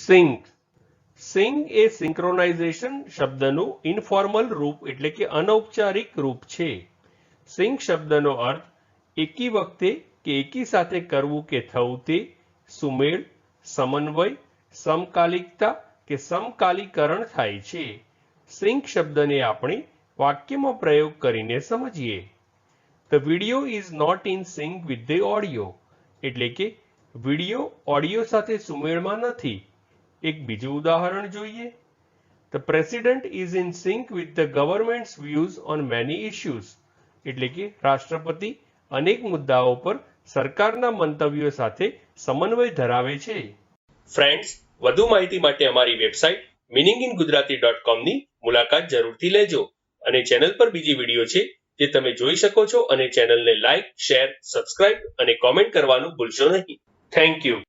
Sink. Sink એ synchronisation શબ્દનું informal રૂપ એટલે કે અનૌપચારિક રૂપ છે. સિંક શબ્દનો અર્થ એકી વખતે કે એકી સાથે કરવું કે થવું તે, સુમેળ, સમન્વય, સમકાલિકતા કે સમકાલીકરણ થાય છે. સિંક શબ્દને આપણે વાક્યમાં પ્રયોગ કરીને સમજીએ. The video is not in sync with the audio. એટલે કે વિડિયો ઓડિયો સાથે સુમેળમાં નથી. એક બીજું ઉદાહરણ જોઈએ. The president is in sync with the government's views on many issues. એટલે કે રાષ્ટ્રપતિ અનેક મુદ્દાઓ પર સરકારના મંતવ્યો સાથે સમન્વય ધરાવે છે. ફ્રેન્ડ્સ, વધુ માહિતી માટે અમારી વેબસાઇટ meaningingujarati.com ની મુલાકાત જરૂરથી લેજો અને ચેનલ પર બીજી વિડીયો છે જે તમે જોઈ શકો છો અને ચેનલને લાઇક, શેર, સબસ્ક્રાઇબ અને કોમેન્ટ કરવાનું ભૂલશો નહીં. Thank you.